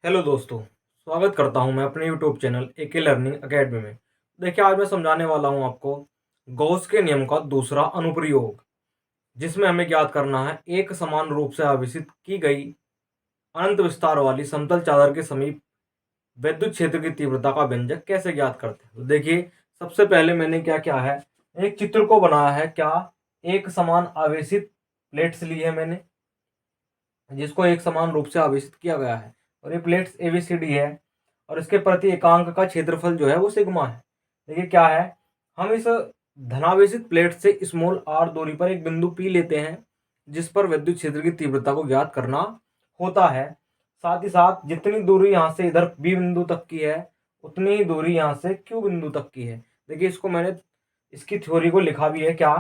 Hello दोस्तों, स्वागत करता हूं मैं अपने YouTube channel AK learning academy में। देखिए, आज मैं समझाने वाला हूं आपको गॉस के नियम का दूसरा अनुप्रयोग, जिसमें हमें ज्ञात करना है एक समान रूप से आवेशित की गई अनंत विस्तार वाली समतल चादर के समीप विद्युत क्षेत्र की तीव्रता का व्यंजक कैसे ज्ञात करते हैं। तो देखिए, सबसे पहले मैंने क्या किया है, एक चित्र को बनाया है। क्या एक समान आवेशित प्लेट्स ली है मैंने, जिसको एक समान रूप से आवेशित किया गया है, और ये प्लेट्स एबीसीडी है, और इसके प्रति एकांक का क्षेत्रफल जो है वो सिग्मा है। देखिए क्या है, हम इस धनावेशित प्लेट से स्मॉल आर दूरी पर एक बिंदु पी लेते हैं, जिस पर विद्युत क्षेत्र की तीव्रता को ज्ञात करना होता है। साथ ही साथ जितनी दूरी यहाँ से इधर बी बिंदु तक की है, उतनी ही दूरी यहाँ से क्यू बिंदु तक की है। देखिए, इसको मैंने इसकी थ्योरी को लिखा भी है क्या,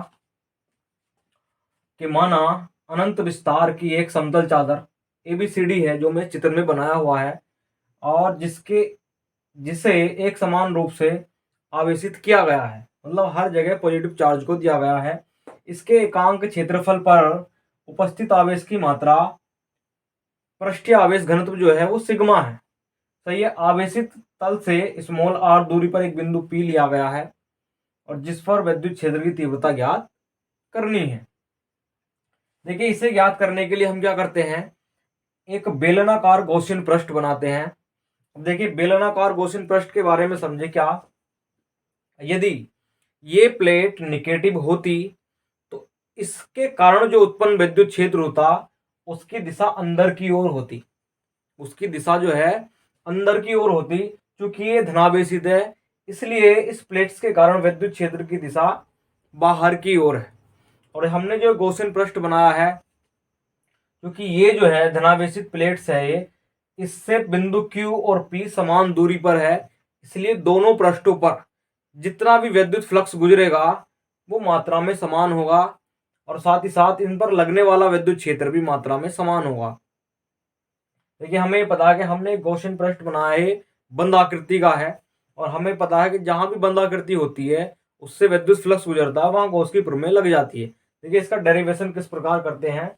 कि माना अनंत विस्तार की एक समतल चादर एबीसीडी है, जो मैं चित्र में बनाया हुआ है, और जिसे एक समान रूप से आवेशित किया गया है, मतलब हर जगह पॉजिटिव चार्ज को दिया गया है। इसके एकांक क्षेत्रफल पर उपस्थित आवेश की मात्रा, पृष्ठीय आवेश घनत्व जो है वो सिग्मा है। सही है। आवेशित तल से स्मॉल आर दूरी पर एक बिंदु पी लिया गया है, और जिस पर विद्युत क्षेत्र की तीव्रता ज्ञात करनी है। देखिए, इसे ज्ञात करने के लिए हम क्या करते हैं, एक बेलनाकार गॉसियन पृष्ठ बनाते हैं। अब देखिए, बेलनाकार गॉसियन पृष्ठ के बारे में समझे क्या, यदि ये प्लेट निगेटिव होती तो इसके कारण जो उत्पन्न विद्युत क्षेत्र होता, उसकी दिशा अंदर की ओर होती, उसकी दिशा जो है अंदर की ओर होती। क्योंकि ये धनावेशित है, इसलिए इस प्लेट्स के कारण विद्युत क्षेत्र की दिशा बाहर की ओर है। और हमने जो गॉसियन पृष्ठ बनाया है, क्योंकि ये जो है धनावेशित प्लेट्स है, ये इससे बिंदु Q और P समान दूरी पर है, इसलिए दोनों पृष्ठों पर जितना भी विद्युत फ्लक्स गुजरेगा वो मात्रा में समान होगा, और साथ ही साथ इन पर लगने वाला विद्युत क्षेत्र भी मात्रा में समान होगा। देखिए, हमें पता है कि हमने एक गॉसियन पृष्ठ बनाया है, बंद आकृति का है, और हमें पता है कि जहां भी बंद आकृति होती है उससे विद्युत फ्लक्स गुजरता है, वहां गॉस की प्रमेय लग जाती है। देखिए, इसका डेरिवेशन किस प्रकार करते हैं।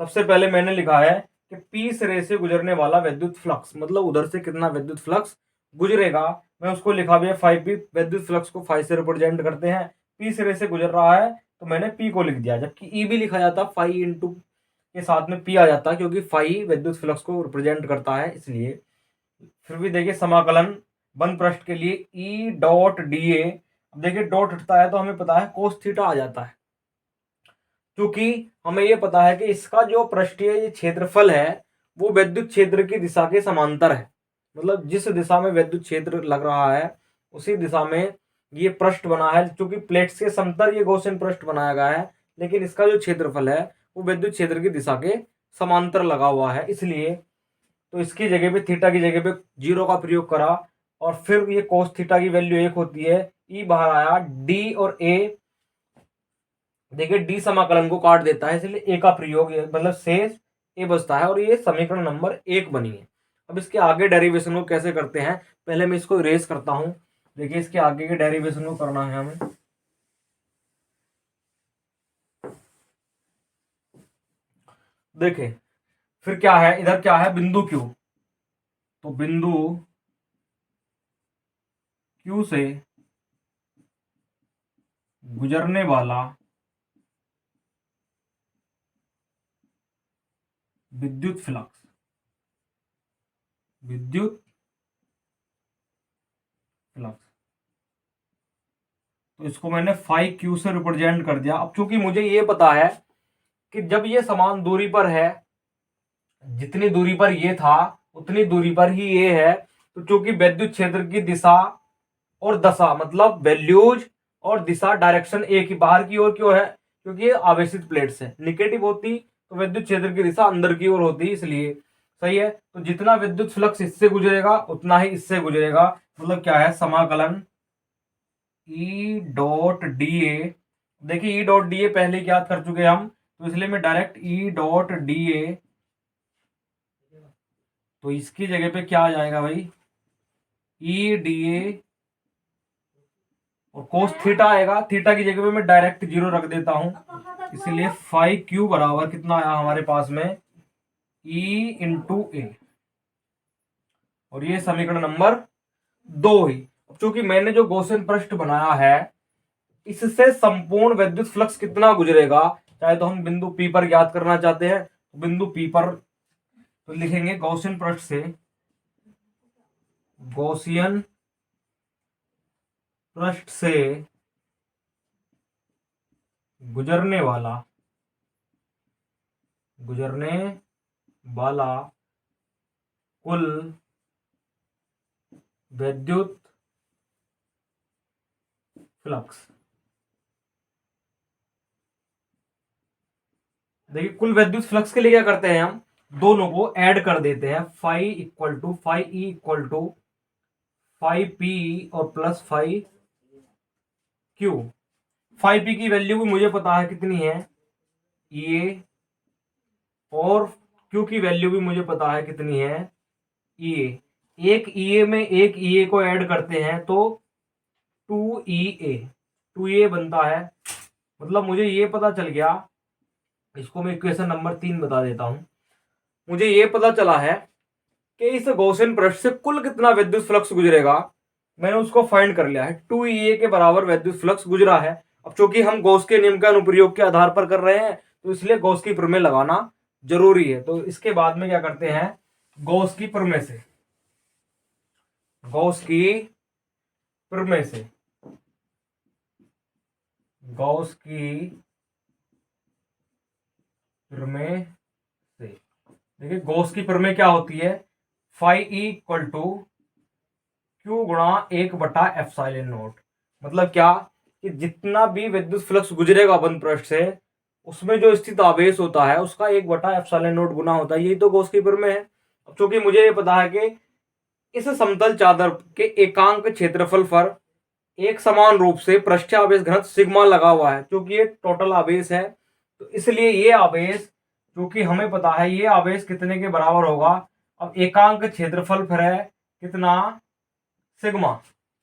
सबसे पहले मैंने लिखा है कि पी सिरे से गुजरने वाला विद्युत फ्लक्स, मतलब उधर से कितना विद्युत फ्लक्स गुजरेगा, मैं उसको लिखा भी है फाइव पी। विद्युत फ्लक्स को फाइव से रिप्रेजेंट करते हैं, पी सिरे से गुजर रहा है तो मैंने पी को लिख दिया, जबकि ई भी लिखा जाता फाइव इंटू के साथ में पी आ जाता है, क्योंकि फाइव विद्युत फ्लक्स को रिप्रेजेंट करता है, इसलिए। फिर भी देखिए, समाकलन बंद पृष्ठ के लिए ई डॉट डी ए, अब देखिए डॉट हटता है तो हमें पता है कोस थीटा आ जाता है, क्योंकि हमें यह पता है कि इसका जो पृष्ठीय क्षेत्रफल है वो विद्युत क्षेत्र की दिशा के समांतर है। मतलब जिस दिशा में विद्युत क्षेत्र लग रहा है उसी दिशा में ये पृष्ठ बना है। क्योंकि प्लेट्स के समतल ये गॉसियन पृष्ठ बनाया गया है, लेकिन इसका जो क्षेत्रफल है वो विद्युत क्षेत्र की दिशा के समांतर लगा हुआ है, इसलिए। तो इसकी जगह पे थीटा की जगह पे जीरो का प्रयोग करा, और फिर ये कोस थीटा की वैल्यू एक होती है, ई बाहर आया, डी और ए। देखिए, डी समाकलन को काट देता है, इसलिए ए का प्रयोग, मतलब शेष ए बचता है, और ये समीकरण नंबर एक बनी है। अब इसके आगे डेरिवेशन को कैसे करते हैं, पहले मैं इसको इरेज करता हूं। देखिए, इसके आगे के डेरिवेशन को करना है हमें। देखें, फिर क्या है, इधर क्या है, बिंदु क्यू, तो बिंदु क्यू से गुजरने वाला विद्युत फ्लक्स, विद्युत फ्लक्स, तो इसको मैंने फाइव क्यू से रिप्रेजेंट कर दिया। अब चूंकि मुझे ये पता है कि जब ये समान दूरी पर है, जितनी दूरी पर ये था उतनी दूरी पर ही ये है, तो चूंकि विद्युत क्षेत्र की दिशा और दशा, मतलब वैल्यूज और दिशा, डायरेक्शन एक ही बाहर की ओर क्यों है, क्योंकि ये आवेशित प्लेट्स है। निगेटिव होती तो विद्युत क्षेत्र की दिशा अंदर की ओर होती, इसलिए। सही है। तो जितना विद्युत फ्लक्स इससे गुजरेगा उतना ही इससे गुजरेगा, मतलब क्या है, समाकलन ई डॉट डी ए। देखिए, ई डॉट डी ए पहले ज्ञात कर चुके हम, तो इसलिए मैं direct E dot D A, तो इसकी जगह पे क्या आ जाएगा भाई, ई डी ए, और कोस थीटा आएगा, थीटा की जगह पे मैं डायरेक्ट जीरो रख देता हूं, इसलिए फाइव क्यू बराबर कितना आया हमारे पास में, ई इंटू ए। और ये समीकरण नंबर 2 ही। चूंकि मैंने जो गॉसियन पृष्ठ बनाया है इससे संपूर्ण विद्युत फ्लक्स कितना गुजरेगा, चाहे तो हम बिंदु P पर ज्ञात करना चाहते हैं, तो बिंदु P पर तो लिखेंगे गॉसियन पृष्ठ से, गॉसियन पृष्ठ से गुजरने वाला कुल विद्युत फ्लक्स। देखिए कुल विद्युत फ्लक्स के लिए क्या करते हैं, हम दोनों को ऐड कर देते हैं, phi equal to phi E equal to phi P और plus phi Q. Phi P की वैल्यू भी मुझे पता है कितनी है, ये, और क्यू की वैल्यू भी मुझे पता है कितनी है, ये। एक ईए में एक ईए को ऐड करते हैं तो 2EA बनता है। मतलब मुझे ये पता चल गया, इसको मैं इक्वेशन नंबर 3 बता देता हूं। मुझे ये पता चला है कि इस गॉसियन पृष्ठ से कुल कितना विद्युत फ्लक्स गुजरेगा, मैंने उसको फाइंड कर लिया है। 2EA के बराबर विद्युत फ्लक्स गुजरा है। अब चूंकि हम गॉस के नियम का अनुप्रयोग के आधार पर कर रहे हैं तो इसलिए गॉस की प्रमेय लगाना जरूरी है। तो इसके बाद में क्या करते हैं, गॉस की प्रमेय से गॉस की प्रमेय से देखिए गॉस की प्रमेय क्या होती है, phi E equal to Q गुणा 1/ε0। मतलब क्या कि जितना भी विद्युत फ्लक्स गुजरेगा बंद पृष्ठ से उसमें जो स्थित आवेश होता है उसका 1/ε0 गुना होता है। यही तो गॉस की प्रमेय है। अब चूंकि मुझे ये पता है कि इस समतल चादर के एकांक क्षेत्रफल पर एक समान रूप से पृष्ठीय आवेश घनत्व सिग्मा लगा हुआ है, क्योंकि ये टोटल आवेश है, तो इसलिए ये आवेश, क्योंकि हमें पता है ये आवेश कितने के बराबर होगा। अब एकांक क्षेत्रफल पर है कितना, सिग्मा,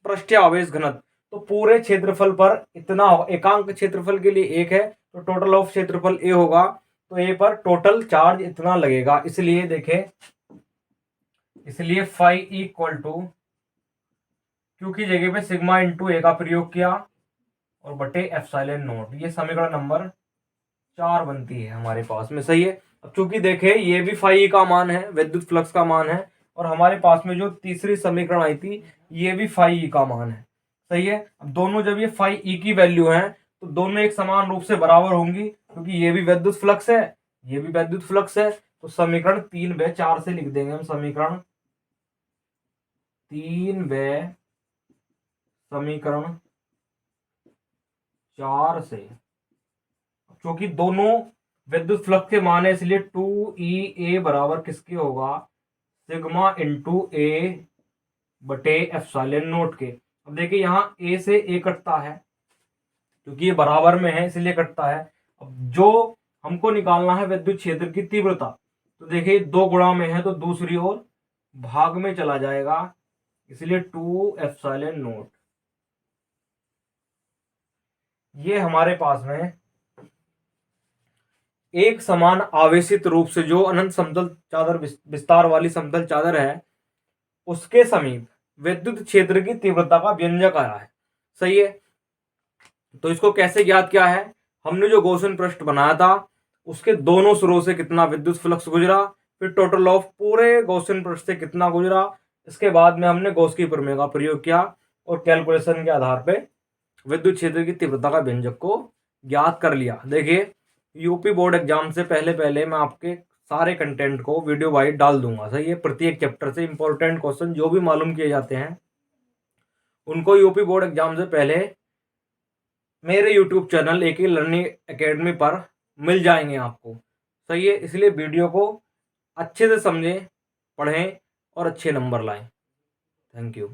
पृष्ठीय आवेश घनत्व, तो पूरे क्षेत्रफल पर इतना होगा। एकांक क्षेत्रफल के लिए 1 है तो टोटल ऑफ क्षेत्रफल A होगा, तो A पर टोटल चार्ज इतना लगेगा। इसलिए देखें, इसलिए फाई इक्वल टू क्यू की जगह पे सिग्मा इंटू ए का प्रयोग किया और बटे ε0। ये समीकरण नंबर 4 बनती है हमारे पास में, सही है। अब चूंकि देखें ये भी फाई का मान है, विद्युत फ्लक्स का मान है, और हमारे पास में जो तीसरी समीकरण आई थी ये भी फाई का मान है, सही है। अब दोनों जब ये फाई ई की वैल्यू है तो दोनों एक समान रूप से बराबर होंगी, क्योंकि ये भी विद्युत फ्लक्स है, ये भी विद्युत फ्लक्स है। तो समीकरण 3 व 4 से लिख देंगे हम, समीकरण 3 व समीकरण 4 से, क्योंकि दोनों विद्युत फ्लक्स के मान है इसलिए 2EA बराबर किसके होगा, सिग्मा इंटू ए बटे ε0 के। अब देखिए यहाँ A से A कटता है, क्योंकि ये बराबर में है इसलिए कटता है। अब जो हमको निकालना है विद्युत क्षेत्र की तीव्रता, तो देखिए 2 गुणा में है तो दूसरी ओर भाग में चला जाएगा, इसलिए 2ε0। ये हमारे पास में एक समान आवेशित रूप से जो अनंत समतल चादर विस्तार वाली समतल चादर है उसके समीप विद्युत क्षेत्र की तीव्रता का व्यंजक आया है, सही है। तो इसको कैसे ज्ञात किया है, हमने जो गॉसियन पृष्ठ बनाया था उसके दोनों सिरों से कितना विद्युत फ्लक्स गुजरा, फिर टोटल ऑफ पूरे गॉसियन पृष्ठ से कितना गुजरा, इसके बाद में हमने गॉस की प्रमेय का प्रयोग किया और कैलकुलेशन के आधार पर विद्युत क्षेत्र की तीव्रता का व्यंजक को ज्ञात कर लिया। देखिए यूपी बोर्ड एग्जाम से पहले मैं आपके सारे कंटेंट को वीडियो वाइज डाल दूंगा, सही है। प्रत्येक चैप्टर से इंपॉर्टेंट क्वेश्चन जो भी मालूम किए जाते हैं उनको यूपी बोर्ड एग्जाम से पहले मेरे YouTube channel AK learning academy पर मिल जाएंगे आपको, सही है। इसलिए वीडियो को अच्छे से समझें, पढ़ें और अच्छे नंबर लाएं। Thank you.